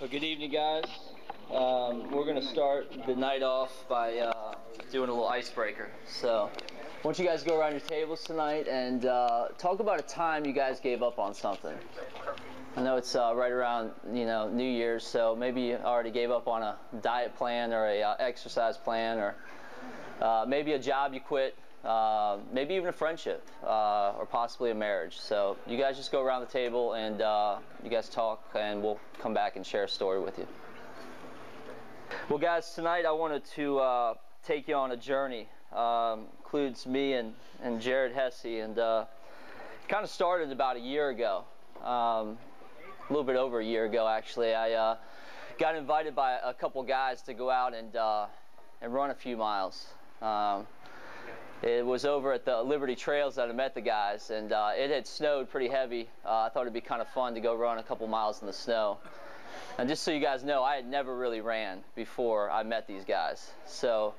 Well, good evening, guys. We're going to start the night off by doing a little icebreaker. So, why don't you guys go around your tables tonight and talk about a time you guys gave up on something. I know it's right around New Year's, so maybe you already gave up on a diet plan or a exercise plan, or maybe a job you quit, maybe even a friendship, or possibly a marriage. So you guys just go around the table and you guys talk, and we'll come back and share a story with you. Well, guys, tonight I wanted to take you on a journey. Includes me and Jared Hesse, and kind of started about a year ago. A little bit over a year ago, actually. I got invited by a couple guys to go out and run a few miles. It was over at the Liberty Trails that I met the guys, and it had snowed pretty heavy. I thought it'd be kind of fun to go run a couple miles in the snow. And just so you guys know, I had never really ran before I met these guys. So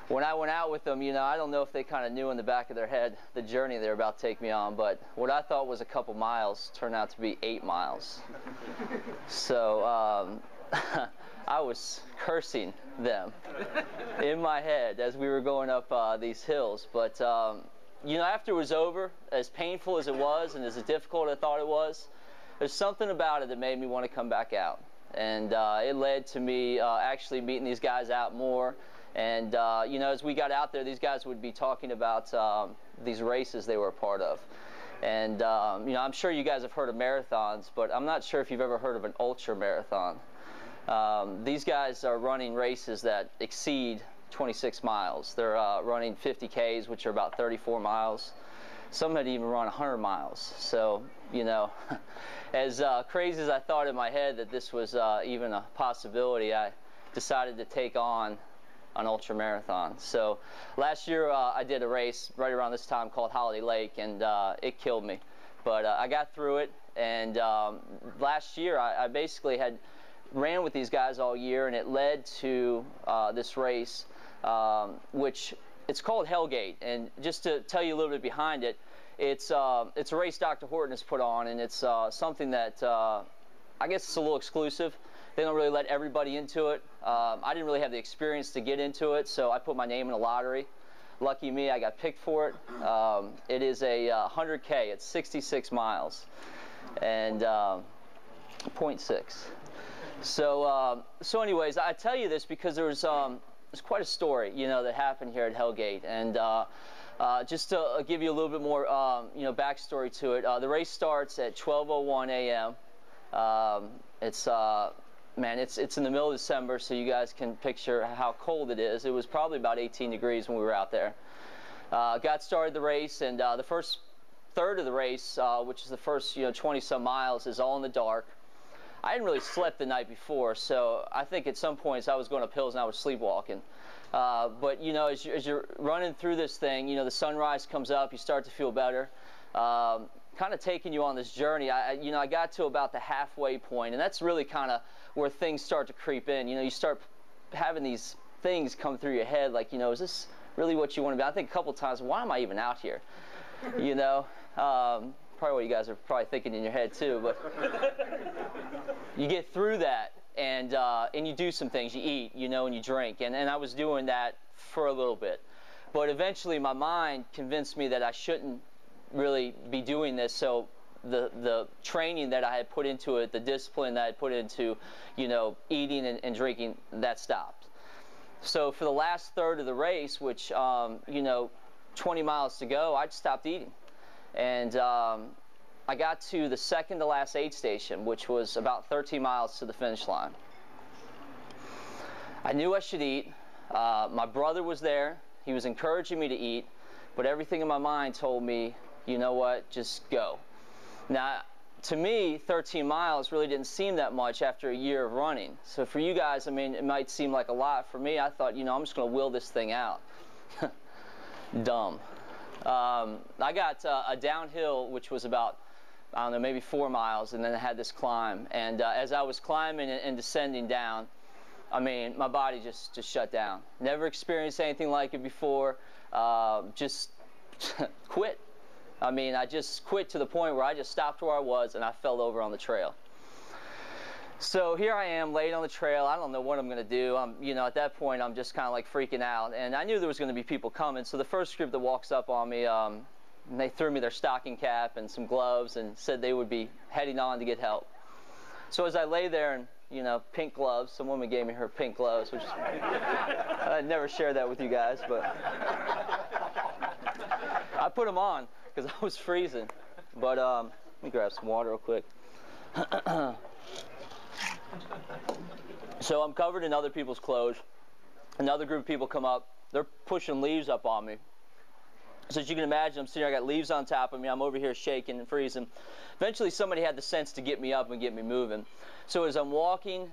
when I went out with them, I don't know if they kind of knew in the back of their head the journey they were about to take me on, but what I thought was a couple miles turned out to be 8 miles. So I was cursing them in my head as we were going up these hills. But after it was over, as painful as it was and as difficult as I thought it was, there's something about it that made me want to come back out. And it led to me actually meeting these guys out more. And as we got out there, these guys would be talking about these races they were a part of. And I'm sure you guys have heard of marathons, but I'm not sure if you've ever heard of an ultra marathon. These guys are running races that exceed 26 miles. They're running 50 Ks, which are about 34 miles. Some had even run 100 miles. So, as crazy as I thought in my head that this was even a possibility, I decided to take on an ultra marathon. So last year I did a race right around this time called Holiday Lake, and it killed me. But I got through it, and last year I basically had ran with these guys all year, and it led to this race, which it's called Hellgate. And just to tell you a little bit behind it, it's a race Dr. Horton has put on, and it's something that I guess it's a little exclusive. They don't really let everybody into it. I didn't really have the experience to get into it, so I put my name in a lottery. Lucky me, I got picked for it. It is a 100K. It's 66 miles and 0.6. So anyways, I tell you this because there's quite a story, that happened here at Hellgate. And just to give you a little bit more, backstory to it, the race starts at 12:01 a.m. It's in the middle of December, so you guys can picture how cold it is. It was probably about 18 degrees when we were out there. Got started the race, and the first third of the race, which is the first 20-some miles, is all in the dark. I hadn't really slept the night before, so I think at some points I was going up hills and I was sleepwalking. But as you're running through this thing, the sunrise comes up, you start to feel better. Kind of taking you on this journey, I got to about the halfway point, and that's really kind of where things start to creep in. You start having these things come through your head, like, is this really what you want to be? I think a couple times, why am I even out here? Probably what you guys are probably thinking in your head too. But you get through that, and you do some things. You eat, and you drink, and I was doing that for a little bit. But eventually, my mind convinced me that I shouldn't really be doing this. So the training that I had put into it, the discipline that I had put into, eating and drinking, that stopped. So for the last third of the race, which 20 miles to go, I stopped eating. And I got to the second to last aid station, which was about 13 miles to the finish line. I knew I should eat. My brother was there. He was encouraging me to eat, but everything in my mind told me, you know what, just go. Now, to me, 13 miles really didn't seem that much after a year of running. So for you guys, it might seem like a lot. For me, I thought, I'm just going to will this thing out. Dumb. I got a downhill, which was about, I don't know, maybe 4 miles, and then I had this climb. And as I was climbing and descending down, my body just shut down. Never experienced anything like it before. Just quit. I just quit to the point where I just stopped where I was and I fell over on the trail. So here I am laying on the trail. I don't know what I'm going to do. At that point, I'm just kind of like freaking out. And I knew there was going to be people coming. So the first group that walks up on me, they threw me their stocking cap and some gloves and said they would be heading on to get help. So as I lay there in, pink gloves, some woman gave me her pink gloves, which I'd never share that with you guys, but I put them on because I was freezing. But let me grab some water real quick. So I'm covered in other people's clothes. Another group of people come up. They're pushing leaves up on me. So as you can imagine, I'm sitting here, I got leaves on top of me. I'm over here shaking and freezing. Eventually somebody had the sense to get me up and get me moving. So as I'm walking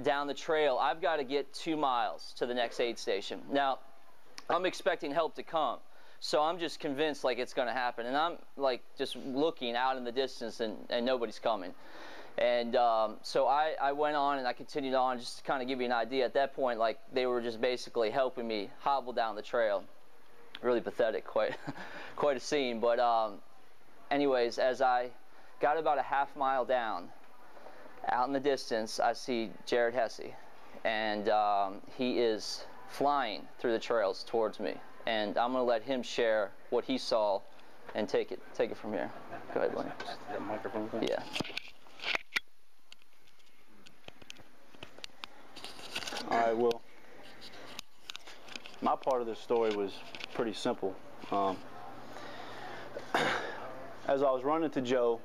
down the trail, I've got to get 2 miles to the next aid station. Now, I'm expecting help to come. So I'm just convinced like it's going to happen. And I'm like just looking out in the distance and nobody's coming. And so I went on and I continued on just to kind of give you an idea. At that point, like they were just basically helping me hobble down the trail. Really pathetic, quite a scene. But anyways, as I got about a half mile down, out in the distance, I see Jared Hesse. And he is flying through the trails towards me. And I'm going to let him share what he saw and take it from here. Go ahead, Blaine. The microphone thing? Yeah. All right, well, my part of this story was pretty simple. As I was running to Joe,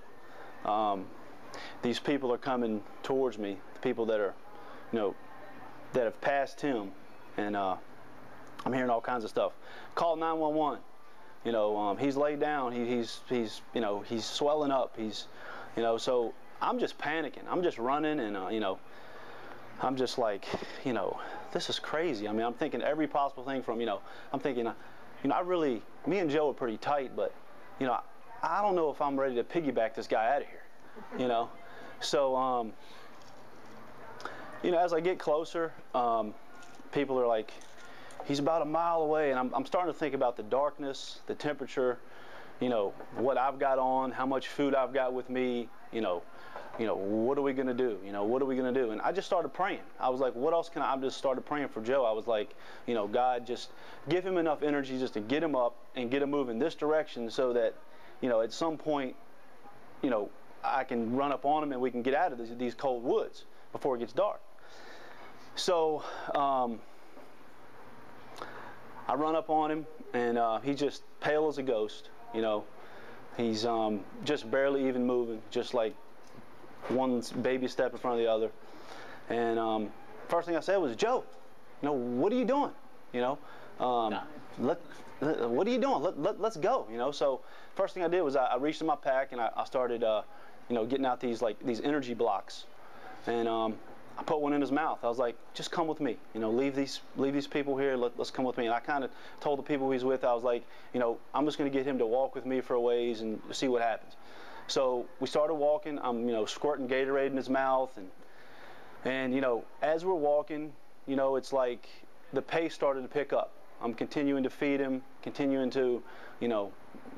these people are coming towards me, the people that are, that have passed him, and I'm hearing all kinds of stuff. Call 911. He's laid down. He's swelling up. So I'm just panicking. I'm just running, and I'm just like, this is crazy. I mean, I'm thinking every possible thing from, I'm thinking, me and Joe are pretty tight, but, I don't know if I'm ready to piggyback this guy out of here, So, as I get closer, people are like, he's about a mile away, and I'm starting to think about the darkness, the temperature, what I've got on, how much food I've got with me, what are we going to do? What are we going to do? And I just started praying. I was like, what else can I just started praying for Joe. I was like, God, just give him enough energy just to get him up and get him moving this direction so that, at some point, I can run up on him and we can get out of these cold woods before it gets dark. So I run up on him, and he's just pale as a ghost. He's just barely even moving, just like one baby step in front of the other. And first thing I said was, Joe, what are you doing? What are you doing? Let's go. So first thing I did was I reached in my pack and I started, getting out these energy blocks, and I put one in his mouth. I was like, just come with me. Leave these people here. Let's come with me. And I kind of told the people he's with, I was like, I'm just going to get him to walk with me for a ways and see what happens. So we started walking. I'm, squirting Gatorade in his mouth, and as we're walking, it's like the pace started to pick up. I'm continuing to feed him, continuing to,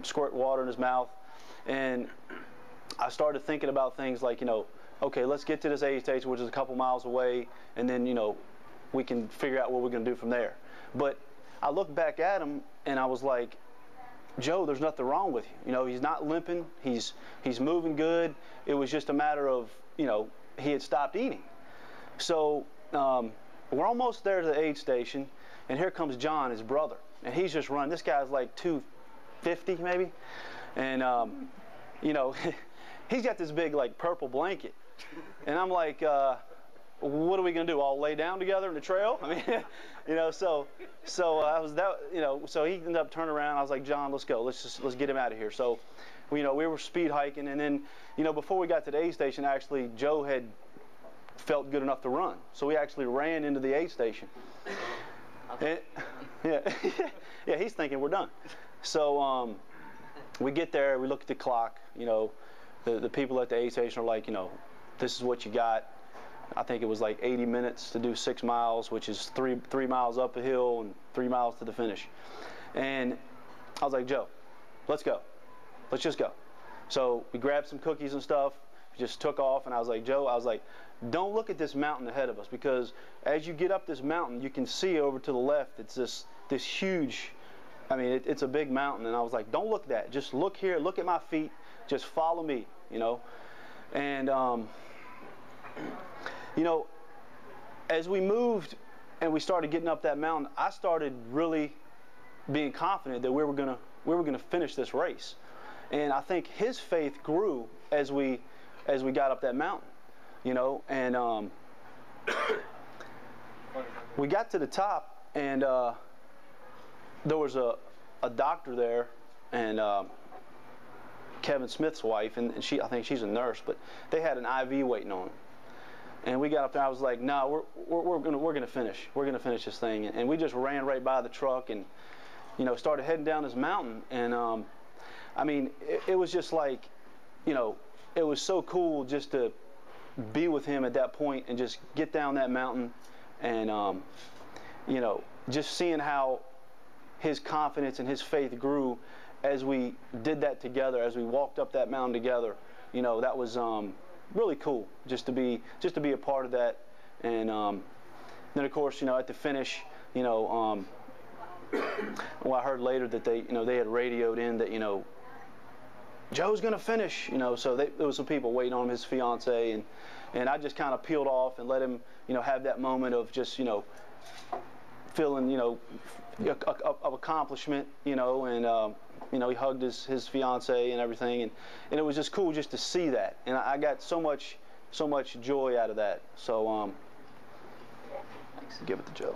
squirt water in his mouth, and I started thinking about things like, okay, let's get to this aid station, which is a couple miles away, and then, we can figure out what we're going to do from there. But I looked back at him, and I was like, Joe, there's nothing wrong with you. He's not limping. He's moving good. It was just a matter of, he had stopped eating. So we're almost there to the aid station, and here comes John, his brother, and he's just running. This guy's like 250 maybe, and he's got this big like purple blanket, and I'm like, what are we gonna do? All lay down together in the trail? I mean, so I was that, so he ended up turning around. I was like, John, let's go. Let's get him out of here. So, we were speed hiking, and then, before we got to the aid station, actually, Joe had felt good enough to run. So we actually ran into the aid station. And, yeah, he's thinking we're done. So we get there, we look at the clock. The people at the aid station are like, this is what you got. I think it was like 80 minutes to do 6 miles, which is three miles up a hill and 3 miles to the finish. And I was like, Joe, let's go. Let's just go. So we grabbed some cookies and stuff, just took off, and I was like, Joe, don't look at this mountain ahead of us, because as you get up this mountain, you can see over to the left, it's this huge, I mean, it's a big mountain. And I was like, don't look at that. Just look here, look at my feet, just follow me, you know. And, you know, as we moved and we started getting up that mountain, I started really being confident that we were gonna finish this race. And I think his faith grew as we got up that mountain, you know. And we got to the top, and there was a doctor there, and Kevin Smith's wife, and I think she's a nurse, but they had an IV waiting on them. And we got up there. I was like, "No, we're gonna finish. We're gonna finish this thing." And we just ran right by the truck, and you know, started heading down this mountain. And I mean, it was just like, you know, it was so cool just to be with him at that point and just get down that mountain, and you know, just seeing how his confidence and his faith grew as we did that together, as we walked up that mountain together. You know, that was really cool just to be a part of that. And then of course, you know, at the finish, you know, well, I heard later that they had radioed in that, you know, Joe's gonna finish, you know. So there was some people waiting on him, his fiance, and I just kind of peeled off and let him, you know, have that moment of just, you know, feeling, you know, of accomplishment, you know. And you know, he hugged his fiance and everything, and it was just cool just to see that, and I got so much joy out of that. So give it to Joe.